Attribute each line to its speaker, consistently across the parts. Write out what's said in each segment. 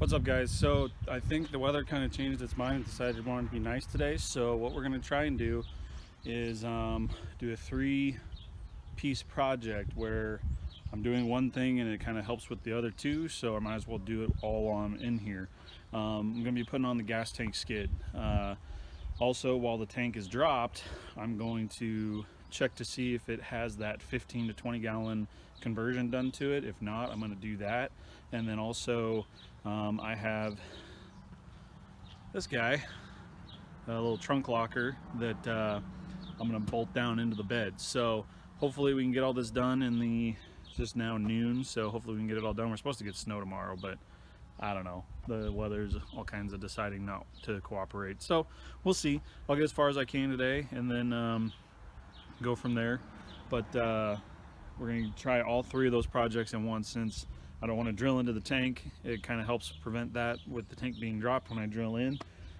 Speaker 1: What's up, guys? So I think the weather kind of changed its mind and decided it wanted to be nice today. So what we're going to try and do is do a 3-piece project where I'm doing one thing and it kind of helps with the other two. So I might as well do it all while I'm in here. I'm going to be putting on the gas tank skid. Also, while the tank is dropped, I'm going to check to see if it has that 15 to 20 gallon conversion done to it. If not, I'm going to do that. And then also I have this guy, a little trunk locker that I'm going to bolt down into the bed. So hopefully we can get all this done it's just now noon, so hopefully we can get it all done. We're supposed to get snow tomorrow, but I don't know. The weather's all kinds of deciding not to cooperate. So we'll see. I'll get as far as I can today and then go from there. But we're going to try all 3 of those projects in one, since I don't want to drill into the tank. It kind of helps prevent that with the tank being dropped when I drill in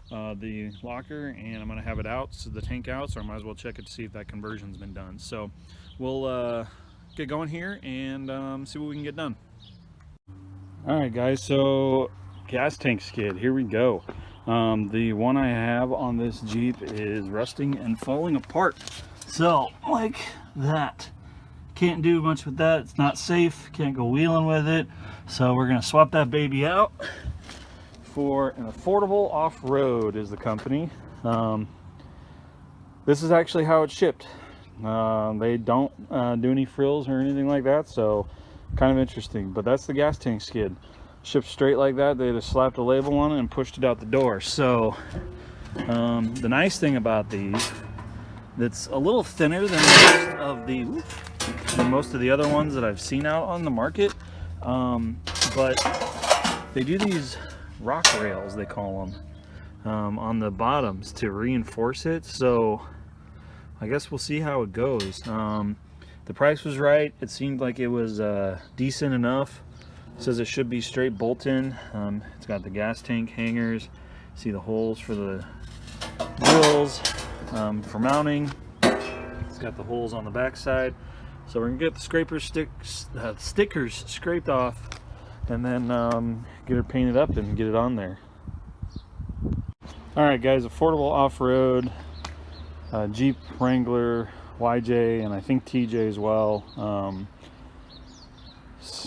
Speaker 1: the locker, and I'm going to have it out, so the tank out, so I might as well check it to see if that conversion's been done. So we'll get going here and see what we can get done. All right, guys, so gas tank skid, here we go. The one I have on this Jeep is rusting and falling apart. So like that. Can't do much with that. It's not safe. Can't go wheeling with it. So we're gonna swap that baby out for an Affordable Off-Road is the company. This is actually how it's shipped. They don't do any frills or anything like that, so kind of interesting. But that's the gas tank skid. Shipped straight like that. They just slapped a label on it and pushed it out the door. So the nice thing about these, that's a little thinner than most of the other ones that I've seen out on the market, but they do these rock rails, they call them, on the bottoms to reinforce it. So I guess we'll see how it goes. The price was right. It seemed like it was decent enough. It says it should be straight bolt-in. It's got the gas tank hangers. See the holes for the drills for mounting. It's got the holes on the back side. So we're gonna get the stickers scraped off, and then get it painted up and get it on there. All right, guys, Affordable Off-Road, Jeep Wrangler, YJ, and I think TJ as well.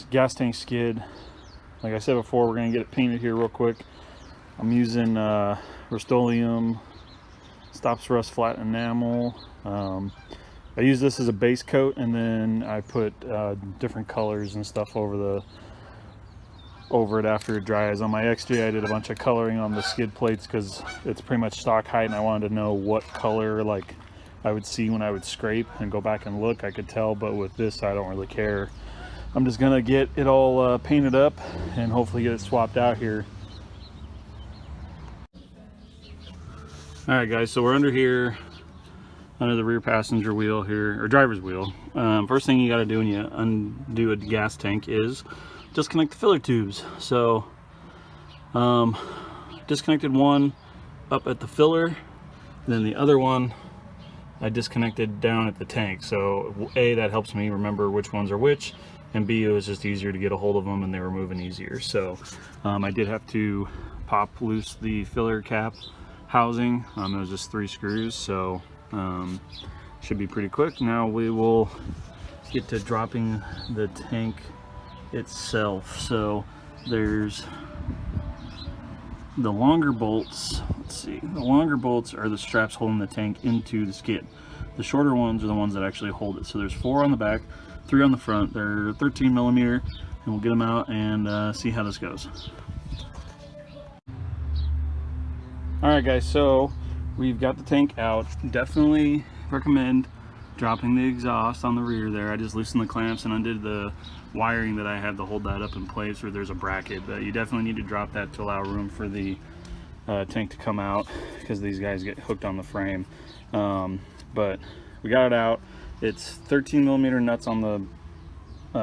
Speaker 1: Gas tank skid. Like I said before, we're gonna get it painted here real quick. I'm using Rust-Oleum Stops Rust Flat Enamel. I use this as a base coat, and then I put different colors and stuff over it after it dries. On my XJ, I did a bunch of coloring on the skid plates because it's pretty much stock height, and I wanted to know what color like I would see when I would scrape and go back and look. I could tell, but with this, I don't really care. I'm just gonna get it all painted up and hopefully get it swapped out here. All right, guys, so we're under here, under the rear passenger wheel here, or driver's wheel. First thing you got to do when you undo a gas tank is disconnect the filler tubes. So disconnected one up at the filler, then the other one I disconnected down at the tank. So A, that helps me remember which ones are which, and B, it was just easier to get a hold of them and they were moving easier. So I did have to pop loose the filler cap housing. It was just 3 screws, so should be pretty quick. Now we will get to dropping the tank itself. So there's the longer bolts. Let's see, the longer bolts are the straps holding the tank into the skid. The shorter ones are the ones that actually hold it. So there's 4 on the back, 3 on the front. They're 13 millimeter, and we'll get them out and see how this goes. All right, guys, so we've got the tank out. Definitely recommend dropping the exhaust on the rear there. I just loosened the clamps and undid the wiring that I had to hold that up in place, or there's a bracket, but you definitely need to drop that to allow room for the tank to come out, because these guys get hooked on the frame. But we got it out. It's 13 millimeter nuts on the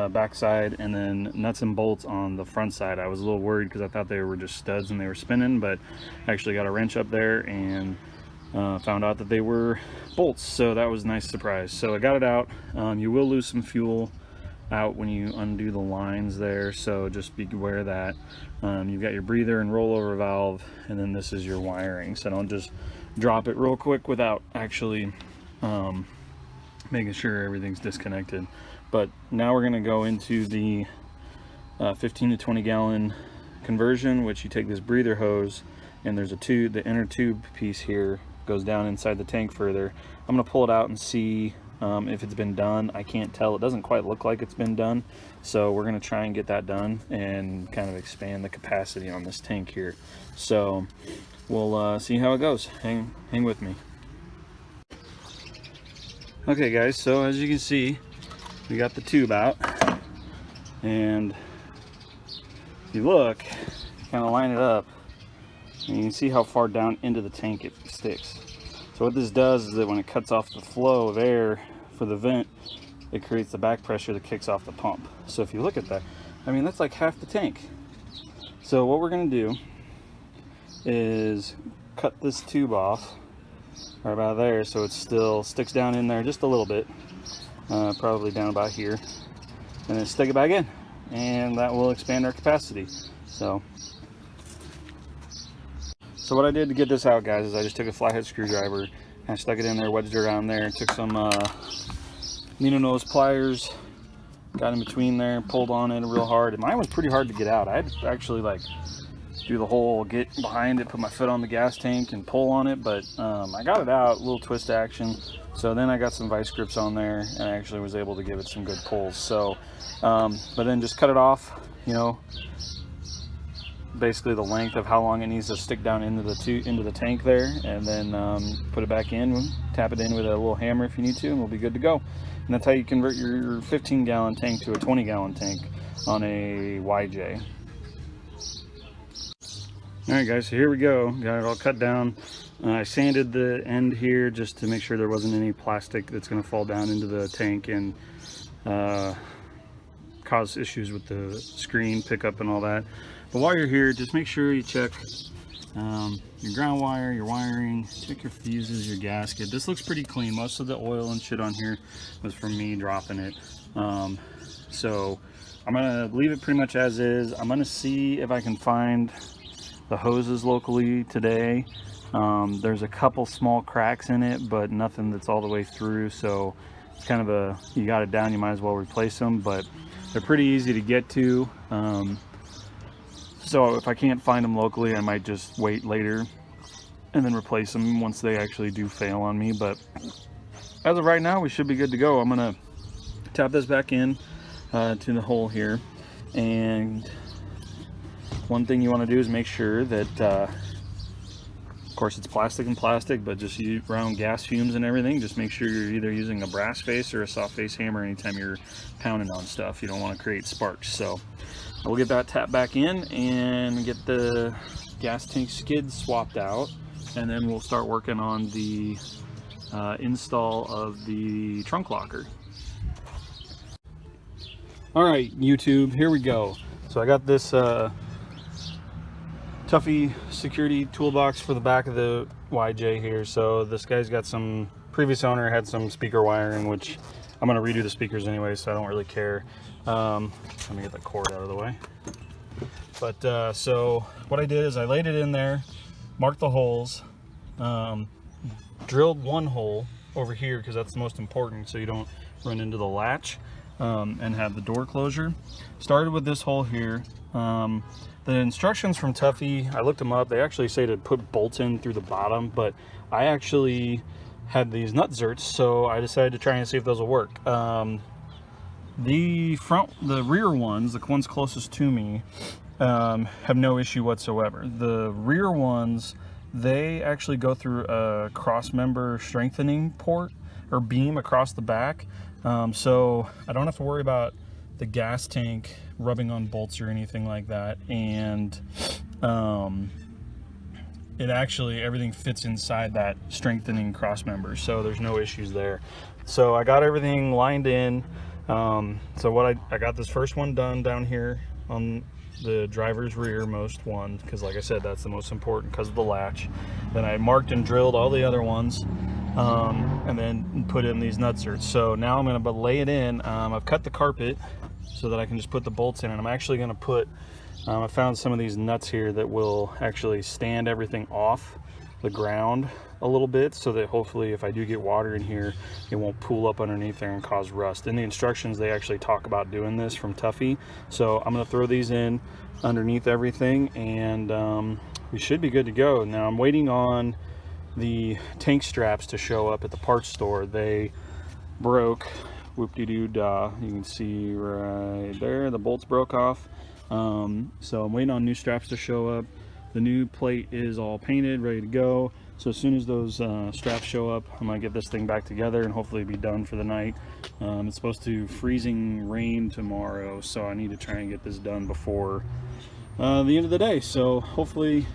Speaker 1: back side, and then nuts and bolts on the front side. I was a little worried because I thought they were just studs and they were spinning, but I actually got a wrench up there and found out that they were bolts, so that was a nice surprise. So I got it out. You will lose some fuel out when you undo the lines there, so just be aware of that. You've got your breather and rollover valve, and then this is your wiring, so don't just drop it real quick without actually making sure everything's disconnected. But now we're going to go into the 15 to 20 gallon conversion, which you take this breather hose, and there's a tube, the inner tube piece here goes down inside the tank further. I'm going to pull it out and see if it's been done. I can't tell, it doesn't quite look like it's been done, so we're going to try and get that done and kind of expand the capacity on this tank here. So we'll see how it goes. Hang with me. Okay guys, so as you can see, we got the tube out, and if you look, kind of line it up, and you can see how far down into the tank it sticks. So what this does is that when it cuts off the flow of air for the vent, it creates the back pressure that kicks off the pump. So if you look at that, I mean, that's like half the tank. So what we're going to do is cut this tube off right about there, so it still sticks down in there just a little bit, probably down about here, and then stick it back in, and that will expand our capacity. So what I did to get this out, guys, is I just took a flathead screwdriver and I stuck it in there, wedged it around there, took some needle nose pliers, got in between there, pulled on it real hard. And mine was pretty hard to get out. I had to actually like do the whole get behind it, put my foot on the gas tank and pull on it, but I got it out, a little twist action. So then I got some vice grips on there and I actually was able to give it some good pulls. So but then just cut it off, you know, basically the length of how long it needs to stick down into the tank there, and then put it back in, tap it in with a little hammer if you need to, and we'll be good to go. And that's how you convert your 15 gallon tank to a 20 gallon tank on a YJ. Alright guys, so here we go, got it all cut down. I sanded the end here just to make sure there wasn't any plastic that's going to fall down into the tank and cause issues with the screen pickup and all that. But while you're here, just make sure you check your ground wire, your wiring, check your fuses, your gasket. This looks pretty clean. Most of the oil and shit on here was from me dropping it. So I'm gonna leave it pretty much as is. I'm gonna see if I can find the hoses locally today. There's a couple small cracks in it, but nothing that's all the way through. So it's kind of a, you got it down, you might as well replace them, but they're pretty easy to get to. So if I can't find them locally, I might just wait later and then replace them once they actually do fail on me. But as of right now, we should be good to go. I'm gonna tap this back in to the hole here, and one thing you want to do is make sure that of course it's plastic and plastic, but just around gas fumes and everything, just make sure you're either using a brass face or a soft face hammer anytime you're pounding on stuff. You don't want to create sparks. So we'll get that tapped back in and get the gas tank skid swapped out, and then we'll start working on the install of the trunk locker. All right, YouTube, here we go. So I got this Tuffy security toolbox for the back of the YJ here. So this guy's got some, previous owner had some speaker wiring, which I'm gonna redo the speakers anyway, so I don't really care. Let me get the cord out of the way. But so what I did is I laid it in there, marked the holes, drilled one hole over here because that's the most important so you don't run into the latch, and have the door closure. Started with this hole here. The instructions from Tuffy, I looked them up, they actually say to put bolts in through the bottom, but I actually had these nut zerts, so I decided to try and see if those will work. The rear ones, the ones closest to me, have no issue whatsoever. The rear ones, they actually go through a cross member strengthening port or beam across the back, so I don't have to worry about the gas tank rubbing on bolts or anything like that. And it actually, everything fits inside that strengthening cross member, so there's no issues there. So I got everything lined in. So what I got this first one done down here on the driver's rearmost one, because like I said, that's the most important because of the latch. Then I marked and drilled all the other ones, and then put in these nut zerts. So now I'm going to lay it in. I've cut the carpet so that I can just put the bolts in, and I'm actually going to put, I found some of these nuts here that will actually stand everything off the ground a little bit, so that hopefully if I do get water in here, it won't pool up underneath there and cause rust. In the instructions, they actually talk about doing this from Tuffy. So I'm going to throw these in underneath everything, and we should be good to go. Now I'm waiting on the tank straps to show up at the parts store. They broke, whoop-de-doo-dah. You can see right there, the bolts broke off. So I'm waiting on new straps to show up. The new plate is all painted, ready to go. So as soon as those straps show up, I'm gonna get this thing back together and hopefully be done for the night. It's supposed to freezing rain tomorrow, so I need to try and get this done before the end of the day. So hopefully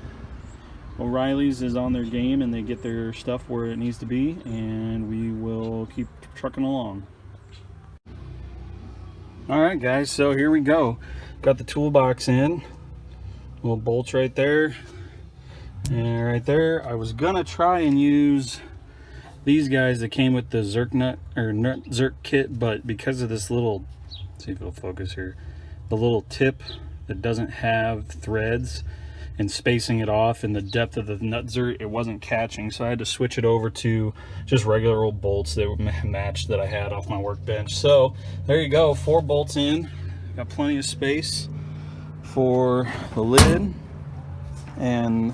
Speaker 1: O'Reilly's is on their game and they get their stuff where it needs to be, and we will keep trucking along. Alright guys, so here we go. Got the toolbox in. Little bolts right there and right there. I was gonna try and use these guys that came with the Zerk nut Zerk kit, but because of this little, let's see if it'll focus here, the little tip that doesn't have threads and spacing it off in the depth of the nut zert, it wasn't catching, so I had to switch it over to just regular old bolts that matched that I had off my workbench. So there you go, 4 bolts in. Got plenty of space for the lid and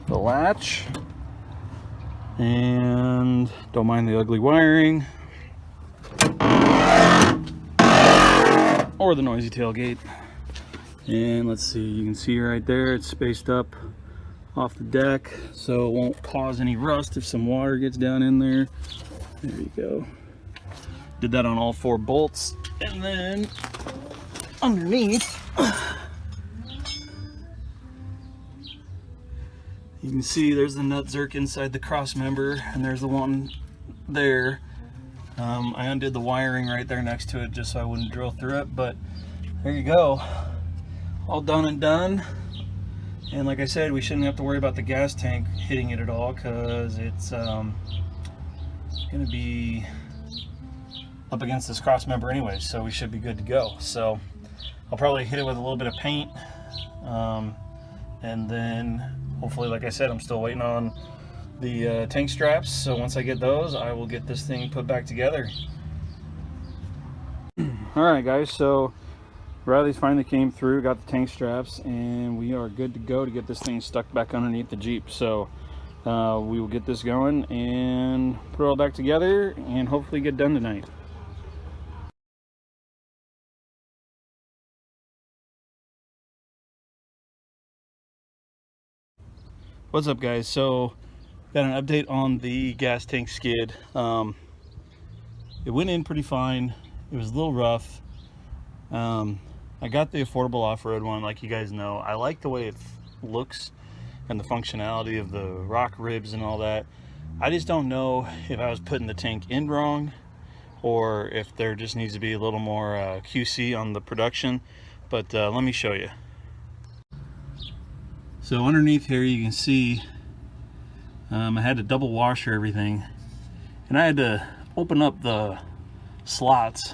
Speaker 1: the latch, and don't mind the ugly wiring or the noisy tailgate. And let's see, you can see right there, it's spaced up off the deck so it won't cause any rust if some water gets down in there. There you go. Did that on all 4 bolts. And then underneath, you can see there's the nut zerk inside the cross member, and there's the one there. I undid the wiring right there next to it just so I wouldn't drill through it, but there you go. All done and done. And like I said, we shouldn't have to worry about the gas tank hitting it at all, because it's gonna be up against this cross member anyway, so we should be good to go. So I'll probably hit it with a little bit of paint, and then hopefully, like I said, I'm still waiting on the tank straps, so once I get those, I will get this thing put back together. Alright guys, so Riley's finally came through, got the tank straps, and we are good to go to get this thing stuck back underneath the Jeep. So we will get this going and put it all back together and hopefully get done tonight. What's up guys? So got an update on the gas tank skid. It went in pretty fine. It was a little rough. I got the affordable off-road one, like you guys know. I like the way it looks and the functionality of the rock ribs and all that. I just don't know if I was putting the tank in wrong, or if there just needs to be a little more QC on the production, but let me show you. So underneath here you can see I had to double washer everything, and I had to open up the slots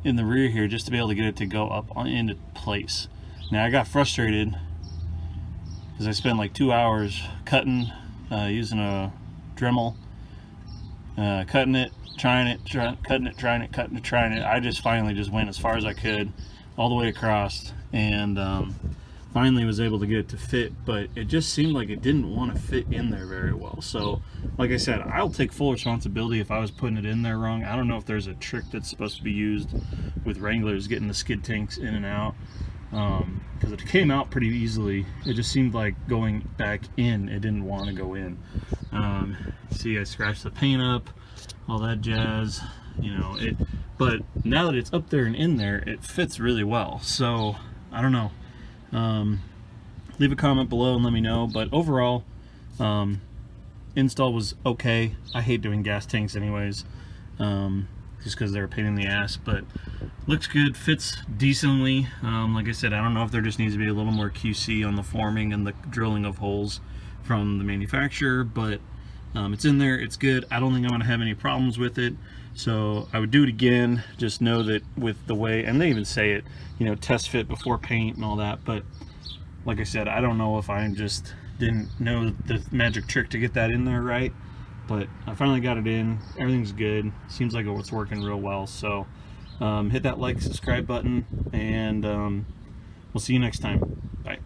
Speaker 1: in the rear here just to be able to get it to go up into place. Now I got frustrated because I spent like 2 hours cutting, using a Dremel, cutting it, trying it, cutting it, trying it, cutting it, trying it. I just finally just went as far as I could all the way across, and finally was able to get it to fit, but it just seemed like it didn't want to fit in there very well. So like I said, I'll take full responsibility if I was putting it in there wrong. I don't know if there's a trick that's supposed to be used with Wranglers getting the skid tanks in and out, because it came out pretty easily. It just seemed like going back in, it didn't want to go in. See, I scratched the paint up, all that jazz, you know, but now that it's up there and in there, it fits really well. So I don't know. Leave a comment below and let me know, but overall install was okay. I hate doing gas tanks anyways, just because they're a pain in the ass, but looks good, fits decently. Like I said, I don't know if there just needs to be a little more QC on the forming and the drilling of holes from the manufacturer, but It's in there, it's good. I don't think I'm gonna have any problems with it, so I would do it again. Just know that with the way, and they even say it, you know, test fit before paint and all that, but like I said, I don't know if I just didn't know the magic trick to get that in there right, but I finally got it in. Everything's good. Seems like it's working real well. So hit that like, subscribe button, and we'll see you next time. Bye.